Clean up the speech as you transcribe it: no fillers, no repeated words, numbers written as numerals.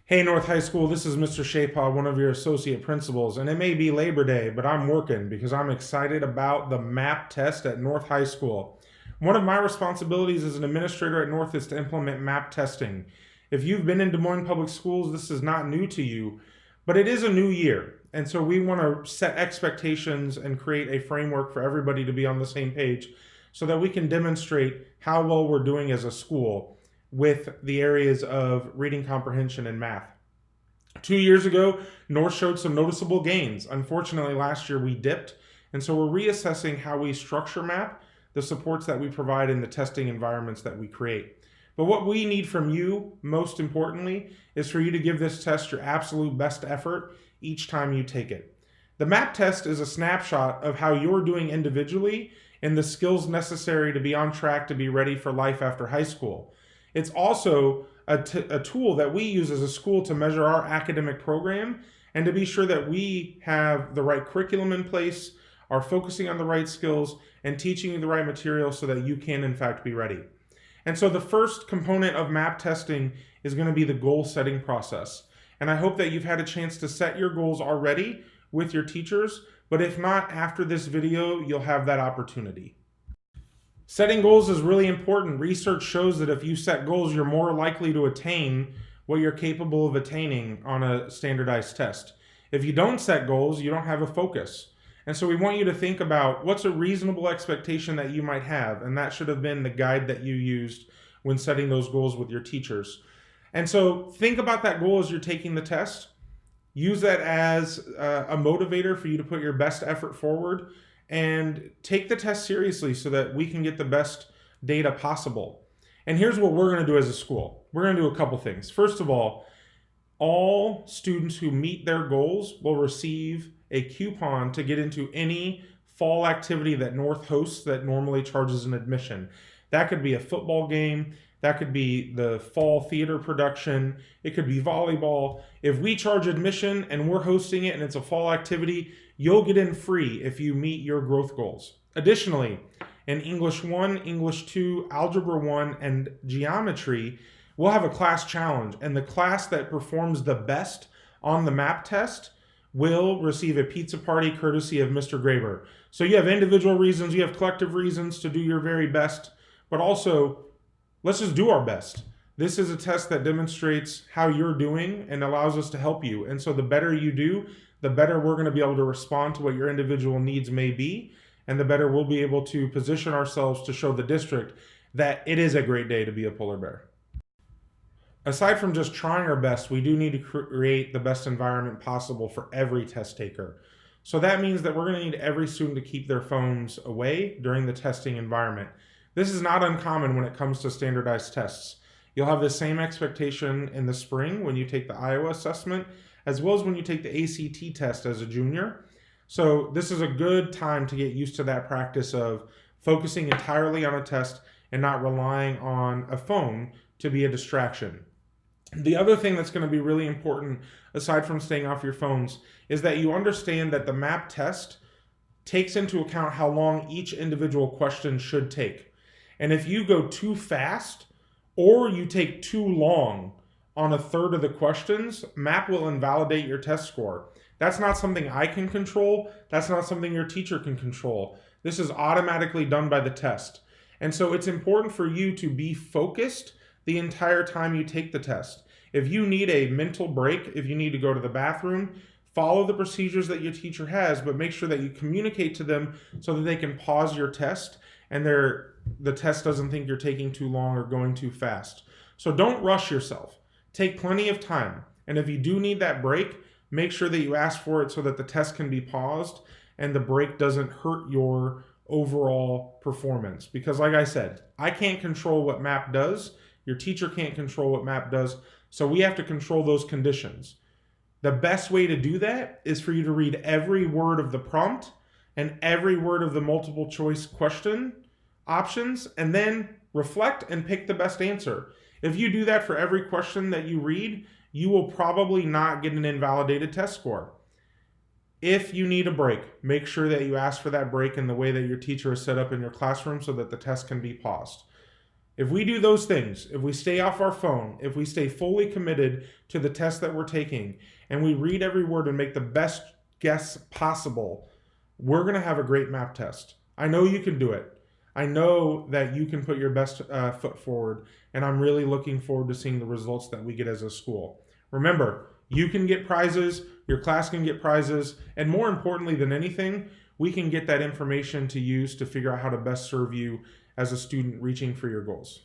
Hey, North High School, this is Mr. Shapaw, one of your associate principals, and it may be Labor Day, but I'm working because I'm excited about the MAP test at North High School. One of my responsibilities as an administrator at North is to implement MAP testing. If you've been in Des Moines Public Schools, this is not new to you, but it is a new year, and so we want to set expectations and create a framework for everybody to be on the same page so that we can demonstrate how well we're doing as a school with the areas of reading comprehension and math. 2 years ago, North showed some noticeable gains. Unfortunately, last year we dipped, and so we're reassessing how we structure MAP, the supports that we provide, in the testing environments that we create. But what we need from you, most importantly, is for you to give this test your absolute best effort each time you take it. The MAP test is a snapshot of how you're doing individually and the skills necessary to be on track to be ready for life after high school. It's also a tool that we use as a school to measure our academic program and to be sure that we have the right curriculum in place, are focusing on the right skills, and teaching you the right material so that you can, in fact, be ready. And so the first component of MAP testing is going to be the goal setting process. And I hope that you've had a chance to set your goals already with your teachers, but if not, after this video, you'll have that opportunity. Setting goals is really important. Research shows that if you set goals, you're more likely to attain what you're capable of attaining on a standardized test. If you don't set goals, you don't have a focus. And so we want you to think about what's a reasonable expectation that you might have, and that should have been the guide that you used when setting those goals with your teachers. And so think about that goal as you're taking the test. Use that as a motivator for you to put your best effort forward, and take the test seriously so that we can get the best data possible. And here's what we're going to do as a school. We're going to do a couple things. First of all students who meet their goals will receive a coupon to get into any fall activity that North hosts that normally charges an admission. That could be a football game. That could be the fall theater production. It could be volleyball. If we charge admission and we're hosting it and it's a fall activity, you'll get in free if you meet your growth goals. Additionally, in English 1, English 2, Algebra 1, and Geometry, we'll have a class challenge. And the class that performs the best on the MAP test will receive a pizza party courtesy of Mr. Graber. So you have individual reasons, you have collective reasons to do your very best, but also let's just do our best. This is a test that demonstrates how you're doing and allows us to help you. And so the better you do, the better we're going to be able to respond to what your individual needs may be, and the better we'll be able to position ourselves to show the district that it is a great day to be a polar bear. Aside from just trying our best, we do need to create the best environment possible for every test taker. So that means that we're going to need every student to keep their phones away during the testing environment. This is not uncommon when it comes to standardized tests. You'll have the same expectation in the spring when you take the Iowa assessment, as well as when you take the ACT test as a junior. So this is a good time to get used to that practice of focusing entirely on a test and not relying on a phone to be a distraction. The other thing that's going to be really important, aside from staying off your phones, is that you understand that the MAP test takes into account how long each individual question should take. And if you go too fast or you take too long on a third of the questions, MAP will invalidate your test score. That's not something I can control. That's not something your teacher can control. This is automatically done by the test. And so it's important for you to be focused the entire time you take the test. If you need a mental break, if you need to go to the bathroom, follow the procedures that your teacher has, but make sure that you communicate to them so that they can pause your test and the test doesn't think you're taking too long or going too fast. So don't rush yourself. Take plenty of time. And if you do need that break, make sure that you ask for it so that the test can be paused and the break doesn't hurt your overall performance. Because like I said, I can't control what MAP does. Your teacher can't control what MAP does. So we have to control those conditions. The best way to do that is for you to read every word of the prompt and every word of the multiple choice question options, and then reflect and pick the best answer. If you do that for every question that you read, you will probably not get an invalidated test score. If you need a break, make sure that you ask for that break in the way that your teacher is set up in your classroom so that the test can be paused. If we do those things, if we stay off our phone, if we stay fully committed to the test that we're taking, and we read every word and make the best guess possible, we're going to have a great MAP test. I know you can do it. I know that you can put your best foot forward, and I'm really looking forward to seeing the results that we get as a school. Remember, you can get prizes, your class can get prizes, and more importantly than anything, we can get that information to use to figure out how to best serve you as a student reaching for your goals.